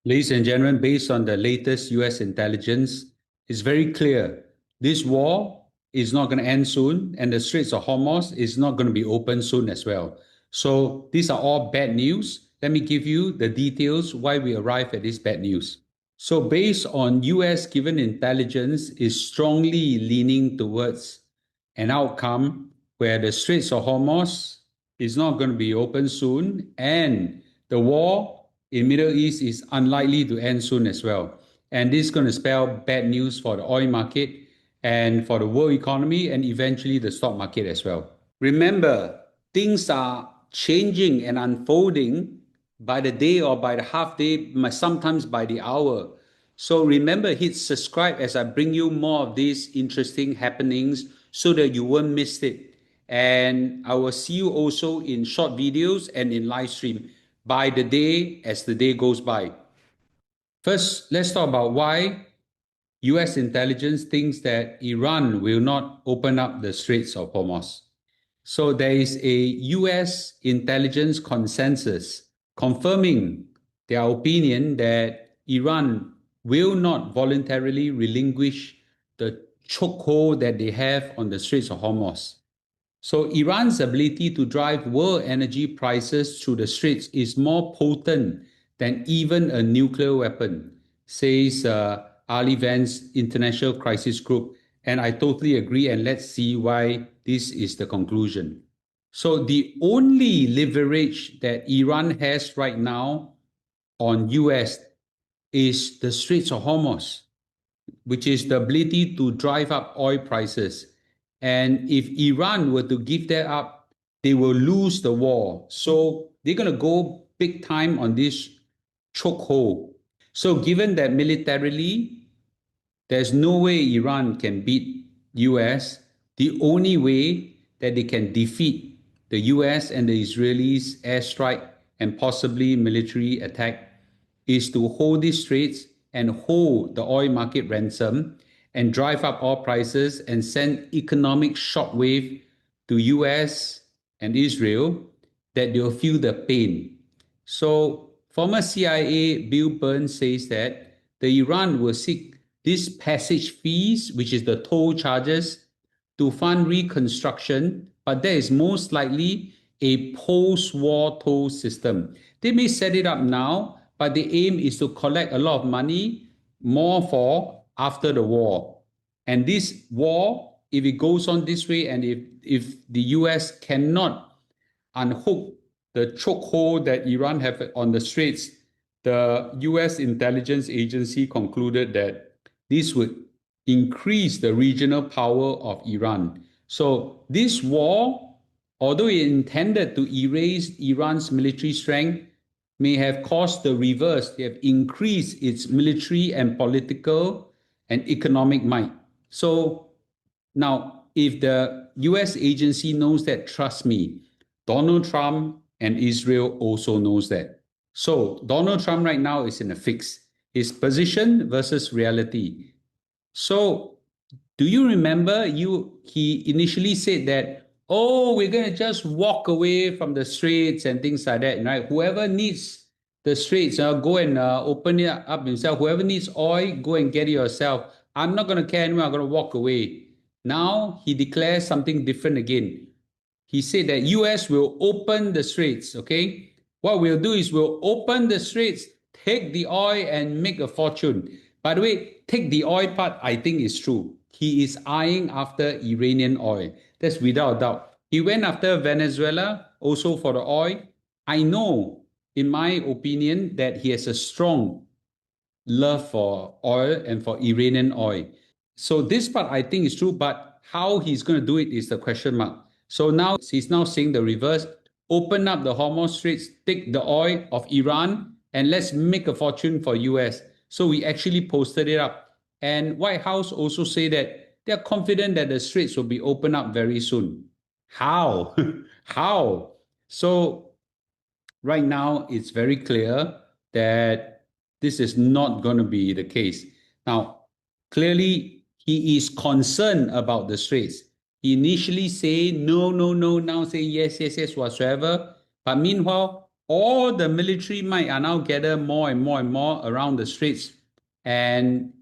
Ladies and gentlemen, based on the latest US intelligence, it's very clear this war is not going to end soon, and the Straits of Hormuz is not going to be open soon as well. So these are all bad news. Let me give you the details why we arrived at this bad news. So based on US given intelligence is strongly leaning towards an outcome where the Straits of Hormuz is not going to be open soon, and the war in Middle East is unlikely to end soon as well. And this is going to spell bad news for the oil market and for the world economy and eventually the stock market as well. Remember, things are changing and unfolding by the day or by the half day, sometimes by the hour. So remember, hit subscribe as I bring you more of these interesting happenings so that you won't miss it. And I will see you also in short videos and in live stream by the day as the day goes by. First, let's talk about why US intelligence thinks that Iran will not open up the Straits of Hormuz. So there is a US intelligence consensus confirming their opinion that Iran will not voluntarily relinquish the chokehold that they have on the Straits of Hormuz. So Iran's ability to drive world energy prices through the Straits is more potent than even a nuclear weapon, says Ali Vance International Crisis Group. And I totally agree, and let's see why this is the conclusion. So the only leverage that Iran has right now on US is the Straits of Hormuz, which is the ability to drive up oil prices. And if Iran were to give that up, they will lose the war. So they're going to go big time on this chokehold. So given that militarily, there's no way Iran can beat US, the only way that they can defeat the US and the Israelis' airstrike and possibly military attack is to hold these straits and hold the oil market ransom and drive up oil prices and send economic shockwave to US and Israel that they'll feel the pain. So former CIA Bill Burns says that the Iran will seek these passage fees, which is the toll charges, to fund reconstruction, but that is most likely a post-war toll system. They may set it up now, but the aim is to collect a lot of money more for after the war. And this war, if it goes on this way, and if the US cannot unhook the chokehold that Iran have on the Straits, the US intelligence agency concluded that this would increase the regional power of Iran. So this war, although it intended to erase Iran's military strength, may have caused the reverse. They have increased its military and political and economic might. So now, if the US agency knows that, trust me, Donald Trump and Israel also knows that. So Donald Trump right now is in a fix. His position versus reality. So do you remember he initially said that, oh, we're going to just walk away from the Straits and things like that, right? Whoever needs the Straits, go and open it up himself. Whoever needs oil, go and get it yourself. I'm not going to care anymore. I'm going to walk away. Now he declares something different again. He said that US will open the Straits, okay? What we'll do is we'll open the Straits, take the oil and make a fortune. By the way, take the oil part, I think is true. He is eyeing after Iranian oil. That's without a doubt. He went after Venezuela also for the oil. I know, in my opinion, that he has a strong love for oil and for Iranian oil. So this part I think is true, but how he's going to do it is the question mark. So now he's now saying the reverse. Open up the Hormuz Straits, take the oil of Iran, and let's make a fortune for US. So we actually posted it up. And White House also say that they're confident that the Straits will be opened up very soon. How? How? So right now, it's very clear that this is not going to be the case. Now, clearly, he is concerned about the Straits. He initially say no, no, no, now say yes, yes, yes, whatsoever. But meanwhile, all the military might are now gathered more and more and more around the Straits. And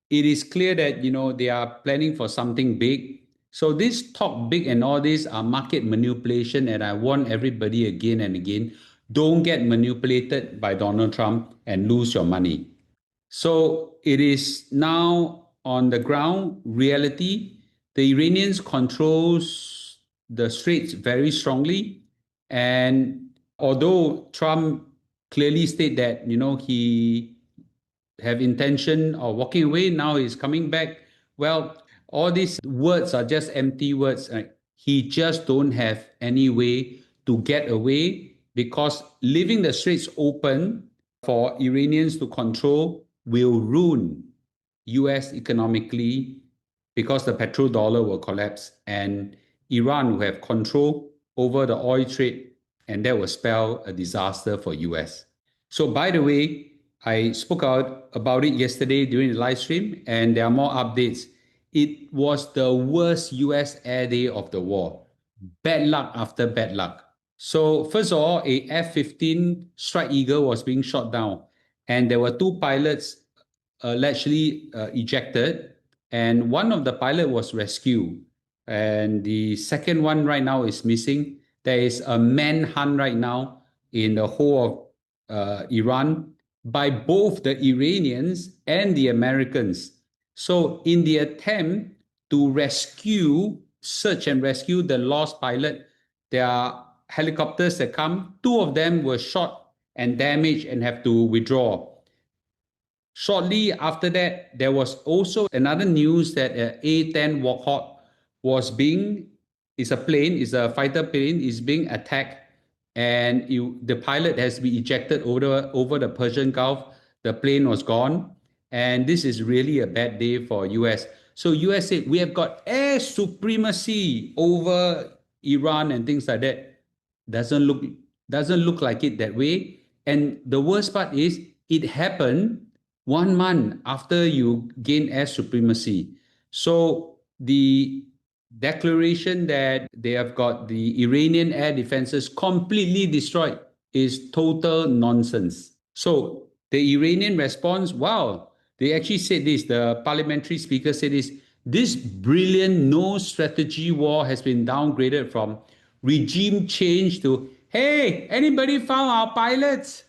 it is clear that they are planning for something big. So this talk big and all this are market manipulation, and I warn everybody again and again, don't get manipulated by Donald Trump and lose your money. So it is now on the ground reality. The Iranians controls the Straits very strongly, and although Trump clearly state that he have intention of walking away, now he's coming back. Well, all these words are just empty words. He just don't have any way to get away, because leaving the Straits open for Iranians to control will ruin US economically, because the petrodollar will collapse and Iran will have control over the oil trade, and that will spell a disaster for US. So by the way, I spoke out about it yesterday during the live stream, and there are more updates. It was the worst US air day of the war. Bad luck after bad luck. So first of all, a F-15 Strike Eagle was being shot down, and there were two pilots allegedly ejected, and one of the pilot was rescued, and the second one right now is missing. There is a manhunt right now in the whole of Iran by both the Iranians and the Americans. So in the attempt to search and rescue the lost pilot, there are helicopters that come. Two of them were shot and damaged and have to withdraw. Shortly after that, there was also another news that A-10 Warhawk is a fighter plane, is being attacked, and the pilot has been ejected over the Persian Gulf. The plane was gone, and this is really a bad day for US. So US said, we have got air supremacy over Iran and things like that. Doesn't look like it that way. And the worst part is, it happened 1 month after you gain air supremacy. So the declaration that they have got the Iranian air defenses completely destroyed is total nonsense. So the Iranian response, wow, they actually said this, the parliamentary speaker said this brilliant no strategy war has been downgraded from regime change to, hey, anybody found our pilots?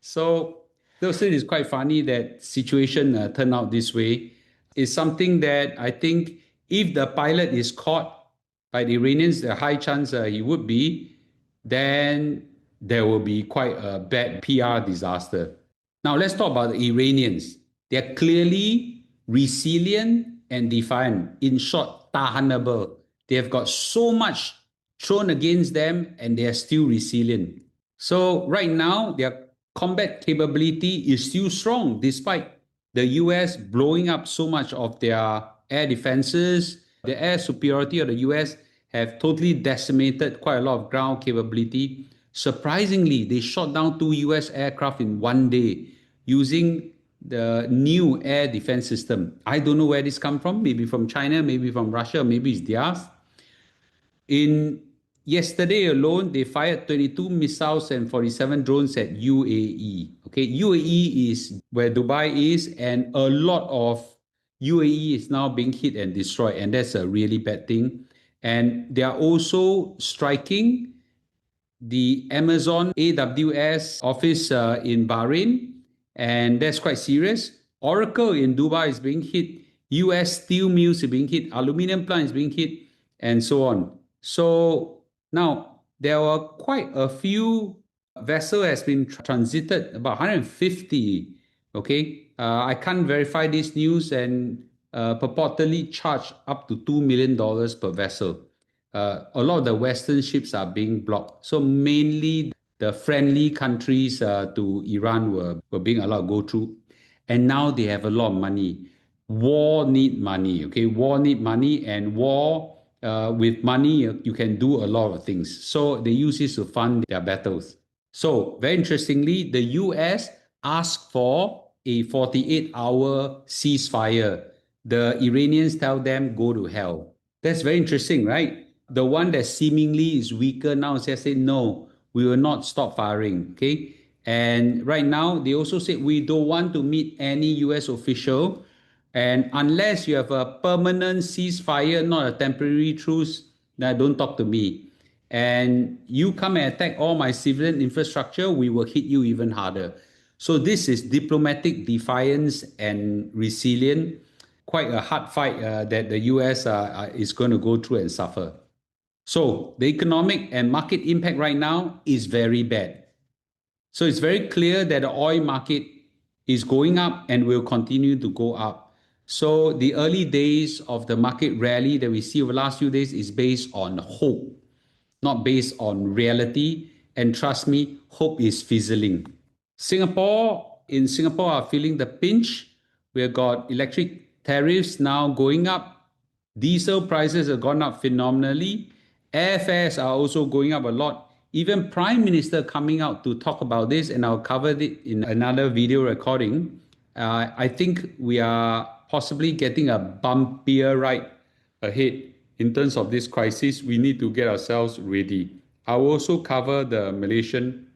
So those it is quite funny that situation turned out this way. It's something that I think if the pilot is caught by the Iranians, the high chance he would be, then there will be quite a bad PR disaster. Now let's talk about the Iranians. They're clearly resilient and defiant. In short, tahanable. They have got so much thrown against them, and they are still resilient. So right now, their combat capability is still strong despite the US blowing up so much of their air defenses. The air superiority of the US have totally decimated quite a lot of ground capability. Surprisingly, they shot down 2 US aircraft in 1 day using the new air defense system. I don't know where this come from, maybe from China, maybe from Russia, maybe it's theirs. In yesterday alone, they fired 22 missiles and 47 drones at UAE. Okay, UAE is where Dubai is, and a lot of UAE is now being hit and destroyed, and that's a really bad thing. And they are also striking the Amazon AWS office in Bahrain, and that's quite serious. Oracle in Dubai is being hit. US steel mills are being hit. Aluminium plant is being hit, and so on. So now there were quite a few vessels has been transited, about 150. Okay, I can't verify this news, and purportedly charged up to $2 million per vessel. A lot of the Western ships are being blocked. So mainly the friendly countries to Iran were being allowed to go through. And now they have a lot of money. War need money, okay? War need money, and war with money, you can do a lot of things. So they use this to fund their battles. So very interestingly, the US asked for a 48-hour ceasefire. The Iranians tell them, go to hell. That's very interesting, right? The one that seemingly is weaker now says, no, we will not stop firing. Okay. And right now, they also said we don't want to meet any US official. And unless you have a permanent ceasefire, not a temporary truce, then don't talk to me. And you come and attack all my civilian infrastructure, we will hit you even harder. So this is diplomatic defiance and resilience, quite a hard fight that the US is going to go through and suffer. So the economic and market impact right now is very bad. So it's very clear that the oil market is going up and will continue to go up. So the early days of the market rally that we see over the last few days is based on hope, not based on reality. And trust me, hope is fizzling. In Singapore are feeling the pinch. We have got electric tariffs now going up. Diesel prices have gone up phenomenally. Airfares are also going up a lot. Even Prime Minister coming out to talk about this, and I'll cover it in another video recording. I think we are possibly getting a bumpier ride ahead in terms of this crisis. We need to get ourselves ready. I will also cover the Malaysian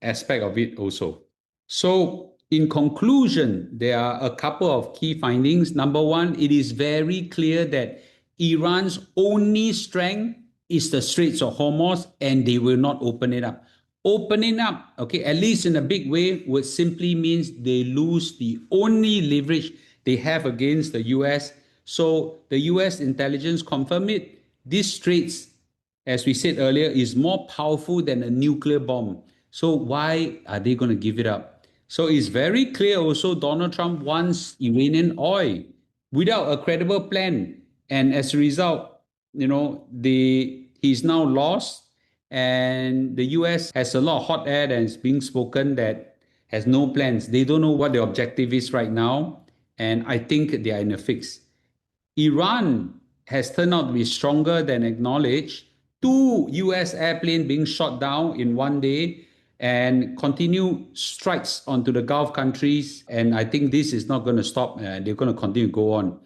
aspect of it also. So, in conclusion, there are a couple of key findings. Number one, it is very clear that Iran's only strength is the Straits of Hormuz, and they will not open it up. Opening up, okay, at least in a big way, would simply means they lose the only leverage they have against the US. So the US intelligence confirmed it. These straits, as we said earlier, is more powerful than a nuclear bomb. So why are they going to give it up? So it's very clear also Donald Trump wants Iranian oil without a credible plan. And as a result, he's now lost. And the US has a lot of hot air that is being spoken that has no plans. They don't know what the objective is right now. And I think they are in a fix. Iran has turned out to be stronger than acknowledged. Two US airplanes being shot down in one day and continue strikes onto the Gulf countries. And I think this is not going to stop. They're going to continue to go on.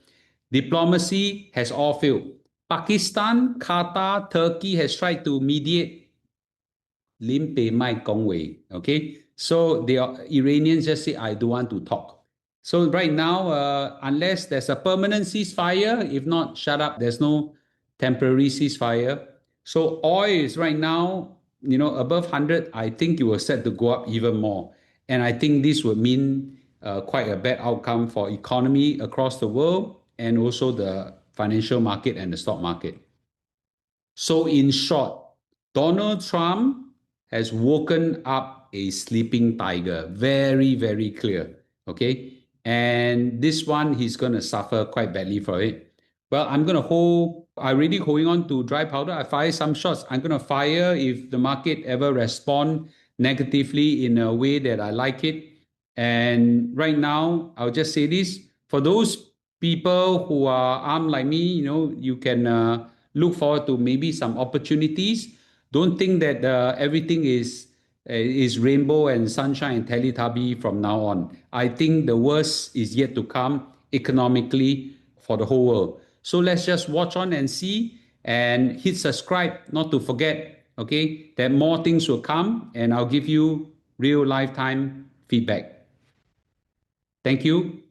Diplomacy has all failed. Pakistan, Qatar, Turkey has tried to mediate. Lim Pei Mai Gong Wei. Okay. So the Iranians just say, I don't want to talk. So right now, unless there's a permanent ceasefire, if not, shut up. There's no temporary ceasefire. So oil is right now, above 100. I think it was set to go up even more. And I think this would mean quite a bad outcome for economy across the world and also the financial market and the stock market. So in short, Donald Trump has woken up a sleeping tiger. Very, very clear. Okay. And this one, he's going to suffer quite badly for it. Well, I'm really holding on to dry powder. I fire some shots. I'm going to fire if the market ever respond negatively in a way that I like it. And right now, I'll just say this. For those people who are armed like me, you can look forward to maybe some opportunities. Don't think that everything is rainbow and sunshine and Teletubby from now on. I think the worst is yet to come economically for the whole world. So let's just watch on and see and hit subscribe, not to forget, okay, that more things will come and I'll give you real lifetime feedback. Thank you.